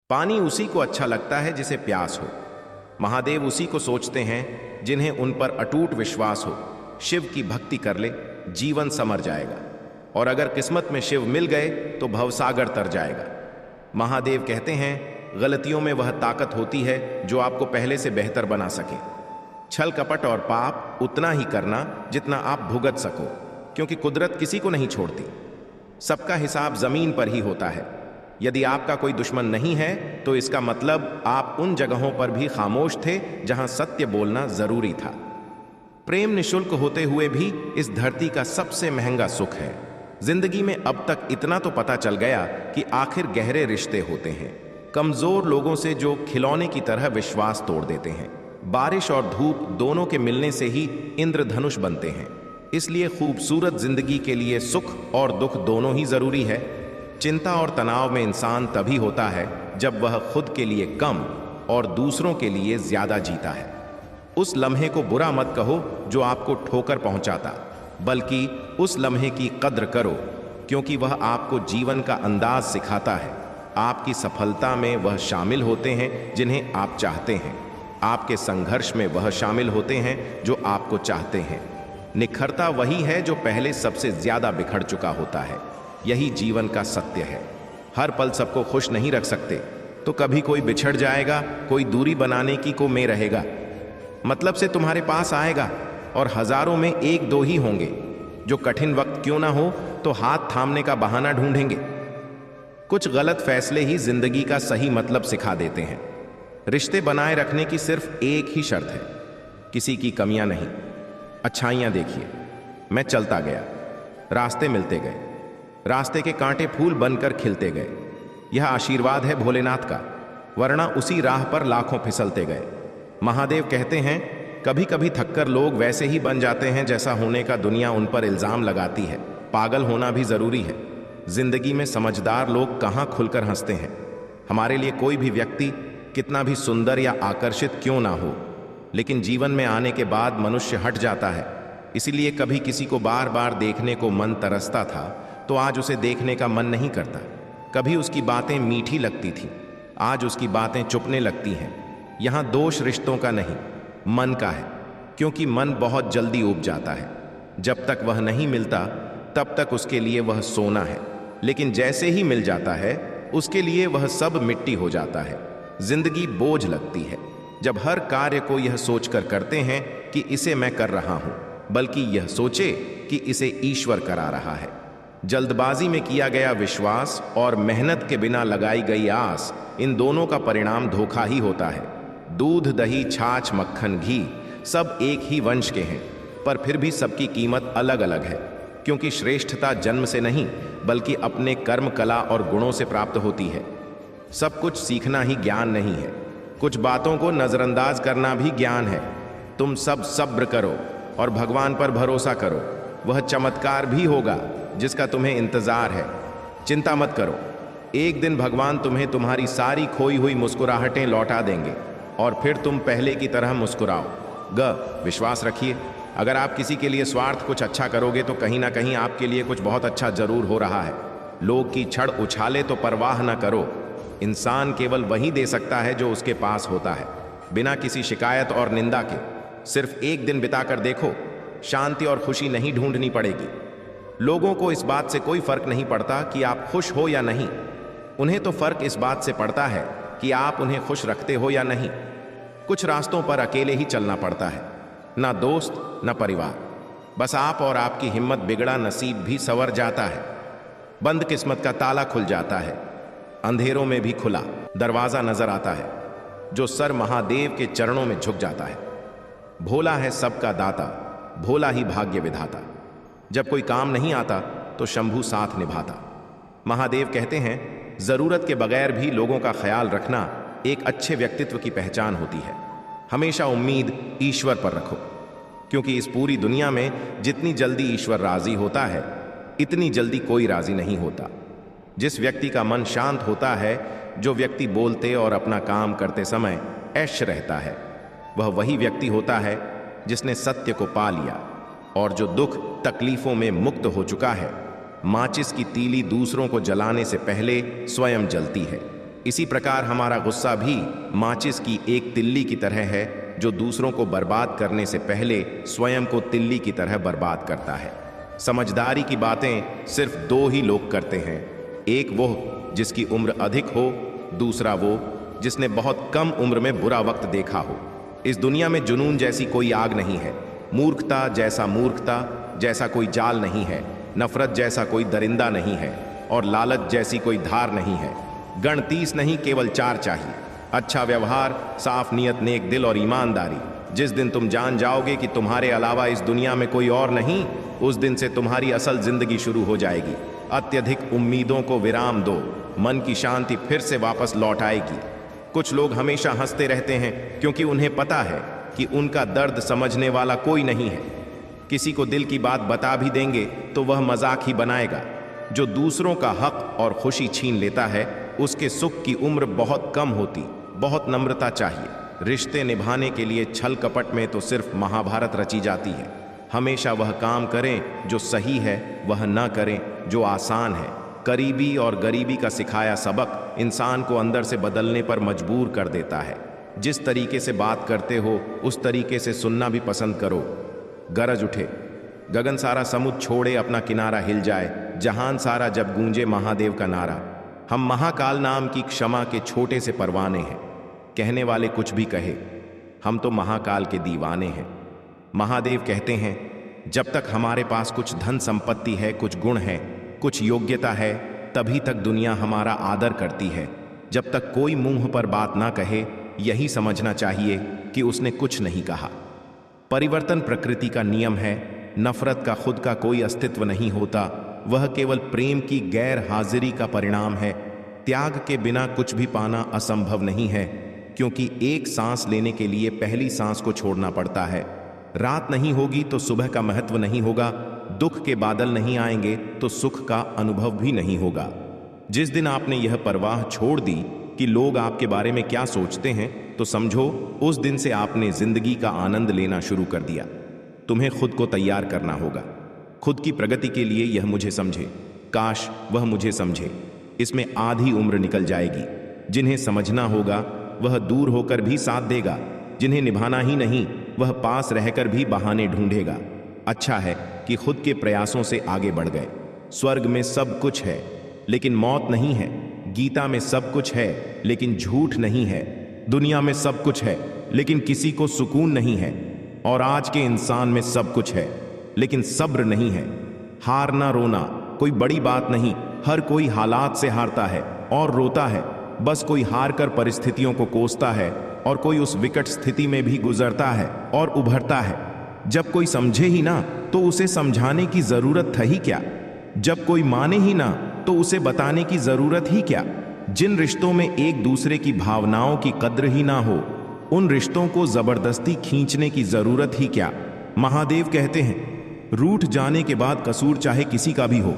पानी उसी को अच्छा लगता है जिसे प्यास हो। महादेव उसी को सोचते हैं जिन्हें उन पर अटूट विश्वास हो। शिव की भक्ति कर ले, जीवन संवर जाएगा, और अगर किस्मत में शिव मिल गए तो भवसागर तर जाएगा। महादेव कहते हैं, गलतियों में वह ताकत होती है जो आपको पहले से बेहतर बना सके। छल कपट और पाप उतना ही करना जितना आप भुगत सको, क्योंकि कुदरत किसी को नहीं छोड़ती। सबका हिसाब जमीन पर ही होता है। यदि आपका कोई दुश्मन नहीं है तो इसका मतलब आप उन जगहों पर भी खामोश थे जहां सत्य बोलना जरूरी था। प्रेम निशुल्क होते हुए भी इस धरती का सबसे महंगा सुख है। जिंदगी में अब तक इतना तो पता चल गया कि आखिर गहरे रिश्ते होते हैं कमजोर लोगों से जो खिलौने की तरह विश्वास तोड़ देते हैं। बारिश और धूप दोनों के मिलने से ही इंद्रधनुष बनते हैं। इसलिए खूबसूरत जिंदगी के लिए सुख और दुख दोनों ही जरूरी है। चिंता और तनाव में इंसान तभी होता है जब वह खुद के लिए कम और दूसरों के लिए ज्यादा जीता है। उस लम्हे को बुरा मत कहो जो आपको ठोकर पहुंचाता, बल्कि उस लम्हे की कद्र करो, क्योंकि वह आपको जीवन का अंदाज सिखाता है। आपकी सफलता में वह शामिल होते हैं जिन्हें आप चाहते हैं। आपके संघर्ष में वह शामिल होते हैं जो आपको चाहते हैं। निखरता वही है जो पहले सबसे ज्यादा बिखर चुका होता है। यही जीवन का सत्य है। हर पल सबको खुश नहीं रख सकते, तो कभी कोई बिछड़ जाएगा, कोई दूरी बनाने की को में रहेगा, मतलब से तुम्हारे पास आएगा, और हजारों में एक दो ही होंगे जो कठिन वक्त क्यों ना हो तो हाथ थामने का बहाना ढूंढेंगे। कुछ गलत फैसले ही जिंदगी का सही मतलब सिखा देते हैं। रिश्ते बनाए रखने की सिर्फ एक ही शर्त है, किसी की कमियां नहीं। अच्छाइयां देखिए। मैं चलता गया, रास्ते मिलते गए, रास्ते के कांटे फूल बनकर खिलते गए। यह आशीर्वाद है भोलेनाथ का, वरना उसी राह पर लाखों फिसलते गए। महादेव कहते हैं, कभी कभी थककर लोग वैसे ही बन जाते हैं जैसा होने का दुनिया उन पर इल्जाम लगाती है। पागल होना भी जरूरी है। जिंदगी में समझदार लोग कहाँ खुलकर हंसते हैं। हमारे लिए कोई भी व्यक्ति कितना भी सुंदर या आकर्षित क्यों ना हो, लेकिन जीवन में आने के बाद मनुष्य हट जाता है। इसीलिए कभी किसी को बार बार देखने को मन तरसता था तो आज उसे देखने का मन नहीं करता। कभी उसकी बातें मीठी लगती थी, आज उसकी बातें चुपने लगती हैं। यहाँ दोष रिश्तों का नहीं, मन का है, क्योंकि मन बहुत जल्दी ऊब जाता है। जब तक वह नहीं मिलता तब तक उसके लिए वह सोना है, लेकिन जैसे ही मिल जाता है उसके लिए वह सब मिट्टी हो जाता है। जिंदगी बोझ लगती है जब हर कार्य को यह सोचकर करते हैं कि इसे मैं कर रहा हूं, बल्कि यह सोचे कि इसे ईश्वर करा रहा है। जल्दबाजी में किया गया विश्वास और मेहनत के बिना लगाई गई आस, इन दोनों का परिणाम धोखा ही होता है। दूध, दही, छाछ, मक्खन, घी सब एक ही वंश के हैं, पर फिर भी सबकी कीमत अलग अलग है, क्योंकि श्रेष्ठता जन्म से नहीं बल्कि अपने कर्म, कला और गुणों से प्राप्त होती है। सब कुछ सीखना ही ज्ञान नहीं है, कुछ बातों को नजरअंदाज करना भी ज्ञान है। तुम सब सब्र करो और भगवान पर भरोसा करो, वह चमत्कार भी होगा जिसका तुम्हें इंतजार है। चिंता मत करो, एक दिन भगवान तुम्हें तुम्हारी सारी खोई हुई मुस्कुराहटें लौटा देंगे और फिर तुम पहले की तरह मुस्कुराओ। विश्वास रखिए, अगर आप किसी के लिए स्वार्थ कुछ अच्छा करोगे तो कहीं ना कहीं आपके लिए कुछ बहुत अच्छा जरूर हो रहा है। लोग की छड़ उछाले तो परवाह न करो। इंसान केवल वही दे सकता है जो उसके पास होता है, बिना किसी शिकायत और निंदा के। सिर्फ एक दिन बिताकर देखो, शांति और खुशी नहीं ढूंढनी पड़ेगी। लोगों को इस बात से कोई फर्क नहीं पड़ता कि आप खुश हो या नहीं, उन्हें तो फर्क इस बात से पड़ता है कि आप उन्हें खुश रखते हो या नहीं। कुछ रास्तों पर अकेले ही चलना पड़ता है, ना दोस्त न परिवार, बस आप और आपकी हिम्मत। बिगड़ा नसीब भी संवर जाता है, बंद किस्मत का ताला खुल जाता है, अंधेरों में भी खुला दरवाजा नजर आता है। जो सर महादेव के चरणों में झुक जाता है। भोला है सबका दाता, भोला ही भाग्य विधाता। जब कोई काम नहीं आता तो शंभू साथ निभाता। महादेव कहते हैं, जरूरत के बगैर भी लोगों का ख्याल रखना एक अच्छे व्यक्तित्व की पहचान होती है। हमेशा उम्मीद ईश्वर पर रखो, क्योंकि इस पूरी दुनिया में जितनी जल्दी ईश्वर राजी होता है, इतनी जल्दी कोई राजी नहीं होता। जिस व्यक्ति का मन शांत होता है, जो व्यक्ति बोलते और अपना काम करते समय ऐश रहता है, वह वही व्यक्ति होता है जिसने सत्य को पा लिया और जो दुख तकलीफों में मुक्त हो चुका है। माचिस की तीली दूसरों को जलाने से पहले स्वयं जलती है। इसी प्रकार हमारा गुस्सा भी माचिस की एक तिल्ली की तरह है जो दूसरों को बर्बाद करने से पहले स्वयं को तिल्ली की तरह बर्बाद करता है। समझदारी की बातें सिर्फ दो ही लोग करते हैं, एक वो जिसकी उम्र अधिक हो, दूसरा वो जिसने बहुत कम उम्र में बुरा वक्त देखा हो। इस दुनिया में जुनून जैसी कोई आग नहीं है, मूर्खता जैसा कोई जाल नहीं है, नफरत जैसा कोई दरिंदा नहीं है और लालच जैसी कोई धार नहीं है। गण 30 नहीं केवल 4 चाहिए, अच्छा व्यवहार, साफ नीयत, नेक दिल और ईमानदारी। जिस दिन तुम जान जाओगे कि तुम्हारे अलावा इस दुनिया में कोई और नहीं, उस दिन से तुम्हारी असल जिंदगी शुरू हो जाएगी। अत्यधिक उम्मीदों को विराम दो, मन की शांति फिर से वापस लौट आएगी। कुछ लोग हमेशा हंसते रहते हैं क्योंकि उन्हें पता है कि उनका दर्द समझने वाला कोई नहीं है। किसी को दिल की बात बता भी देंगे तो वह मजाक ही बनाएगा। जो दूसरों का हक और खुशी छीन लेता है उसके सुख की उम्र बहुत कम होती। बहुत नम्रता चाहिए। रिश्ते निभाने के लिए छल कपट में तो सिर्फ महाभारत रची जाती है। हमेशा वह काम करें जो सही है, वह न करें जो आसान है। करीबी और गरीबी का सिखाया सबक इंसान को अंदर से बदलने पर मजबूर कर देता है। जिस तरीके से बात करते हो उस तरीके से सुनना भी पसंद करो। गरज उठे, गगन सारा समुद्र छोड़े, अपना किनारा हिल जाए, जहान सारा जब गूंजे महादेव का नारा। हम महाकाल नाम की क्षमा के छोटे से परवाने हैं। कहने वाले कुछ भी कहे, हम तो महाकाल के दीवाने हैं। महादेव कहते हैं, जब तक हमारे पास कुछ धन संपत्ति है, कुछ गुण है, कुछ योग्यता है, तभी तक दुनिया हमारा आदर करती है। जब तक कोई मुंह पर बात ना कहे, यही समझना चाहिए कि उसने कुछ नहीं कहा। परिवर्तन प्रकृति का नियम है। नफरत का खुद का कोई अस्तित्व नहीं होता, वह केवल प्रेम की गैर हाजिरी का परिणाम है। त्याग के बिना कुछ भी पाना असंभव नहीं है, क्योंकि एक सांस लेने के लिए पहली सांस को छोड़ना पड़ता है। रात नहीं होगी तो सुबह का महत्व नहीं होगा, दुख के बादल नहीं आएंगे तो सुख का अनुभव भी नहीं होगा। जिस दिन आपने यह परवाह छोड़ दी कि लोग आपके बारे में क्या सोचते हैं, तो समझो उस दिन से आपने जिंदगी का आनंद लेना शुरू कर दिया। तुम्हें खुद को तैयार करना होगा। खुद की प्रगति के लिए यह मुझे समझे, काश वह मुझे समझे। इसमें आधी उम्र निकल जाएगी। जिन्हें समझना होगा वह दूर होकर भी साथ देगा, जिन्हें निभाना ही नहीं वह पास रहकर भी बहाने ढूंढेगा। अच्छा है कि खुद के प्रयासों से आगे बढ़ गए। स्वर्ग में सब कुछ है लेकिन मौत नहीं है। गीता में सब कुछ है लेकिन झूठ नहीं है। दुनिया में सब कुछ है लेकिन किसी को सुकून नहीं है। और आज के इंसान में सब कुछ है लेकिन सब्र नहीं है। हार ना रोना कोई बड़ी बात नहीं। हर कोई हालात से हारता है और रोता है। बस कोई हार कर परिस्थितियों को कोसता है और कोई उस विकट स्थिति में भी गुजरता है और उभरता है। जब कोई समझे ही ना तो उसे समझाने की जरूरत था ही क्या। जब कोई माने ही ना तो उसे बताने की जरूरत ही क्या। जिन रिश्तों में एक दूसरे की भावनाओं की कद्र ही ना हो, उन रिश्तों को जबरदस्ती खींचने की जरूरत ही क्या। महादेव कहते हैं, रूठ जाने के बाद कसूर चाहे किसी का भी हो,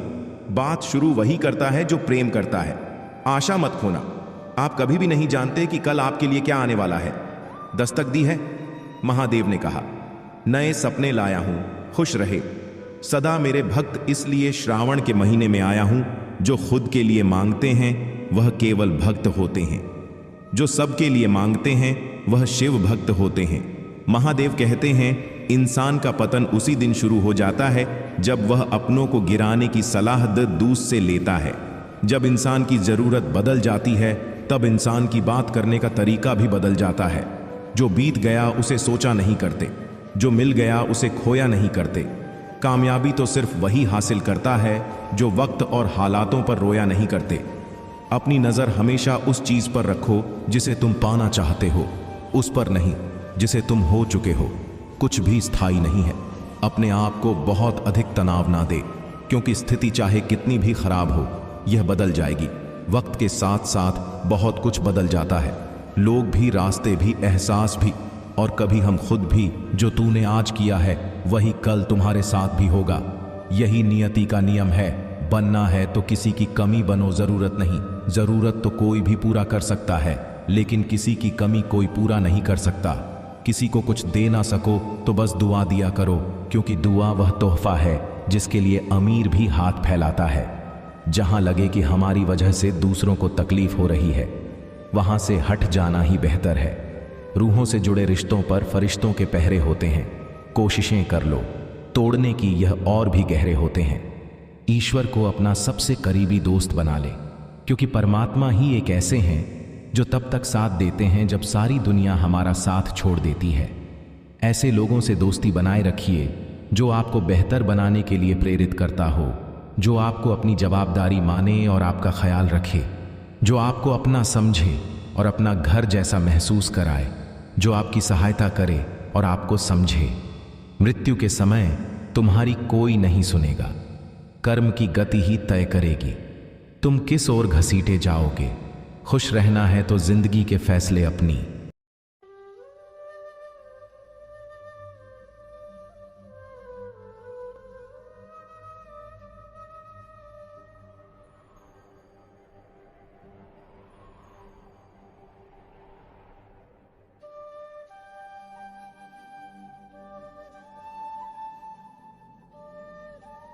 बात शुरू वही करता है जो प्रेम करता है। आशा मत खोना, आप कभी भी नहीं जानते कि कल आपके लिए क्या आने वाला है। दस्तक दी है, महादेव ने कहा, नए सपने लाया हूं, खुश रहे सदा मेरे भक्त। इसलिए श्रावण के महीने में आया हूं। जो खुद के लिए मांगते हैं वह केवल भक्त होते हैं, जो सबके लिए मांगते हैं वह शिव भक्त होते हैं। महादेव कहते हैं, इंसान का पतन उसी दिन शुरू हो जाता है जब वह अपनों को गिराने की सलाह दूसरे से लेता है। जब इंसान की जरूरत बदल जाती है तब इंसान की बात करने का तरीका भी बदल जाता है। जो बीत गया उसे सोचा नहीं करते, जो मिल गया उसे खोया नहीं करते। कामयाबी तो सिर्फ वही हासिल करता है जो वक्त और हालातों पर रोया नहीं करते। अपनी नजर हमेशा उस चीज पर रखो जिसे तुम पाना चाहते हो, उस पर नहीं जिसे तुम हो चुके हो। कुछ भी स्थायी नहीं है। अपने आप को बहुत अधिक तनाव ना दे, क्योंकि स्थिति चाहे कितनी भी खराब हो यह बदल जाएगी। वक्त के साथ साथ बहुत कुछ बदल जाता है, लोग भी, रास्ते भी, एहसास भी, और कभी हम खुद भी। जो तूने आज किया है वही कल तुम्हारे साथ भी होगा। यही नियति का नियम है। बनना है तो किसी की कमी बनो, जरूरत नहीं। जरूरत तो कोई भी पूरा कर सकता है, लेकिन किसी की कमी कोई पूरा नहीं कर सकता। किसी को कुछ दे ना सको तो बस दुआ दिया करो, क्योंकि दुआ वह तोहफा है जिसके लिए अमीर भी हाथ फैलाता है। जहां लगे कि हमारी वजह से दूसरों को तकलीफ हो रही है, वहां से हट जाना ही बेहतर है। रूहों से जुड़े रिश्तों पर फरिश्तों के पहरे होते हैं। कोशिशें कर लो, तोड़ने की यह और भी गहरे होते हैं। ईश्वर को अपना सबसे करीबी दोस्त बना ले, क्योंकि परमात्मा ही एक ऐसे हैं जो तब तक साथ देते हैं जब सारी दुनिया हमारा साथ छोड़ देती है। ऐसे लोगों से दोस्ती बनाए रखिए जो आपको बेहतर बनाने के लिए प्रेरित करता हो, जो आपको अपनी जवाबदारी माने और आपका ख्याल रखे, जो आपको अपना समझे और अपना घर जैसा महसूस कराए, जो आपकी सहायता करे और आपको समझे। मृत्यु के समय तुम्हारी कोई नहीं सुनेगा। कर्म की गति ही तय करेगी तुम किस ओर घसीटे जाओगे। खुश रहना है तो जिंदगी के फैसले अपनी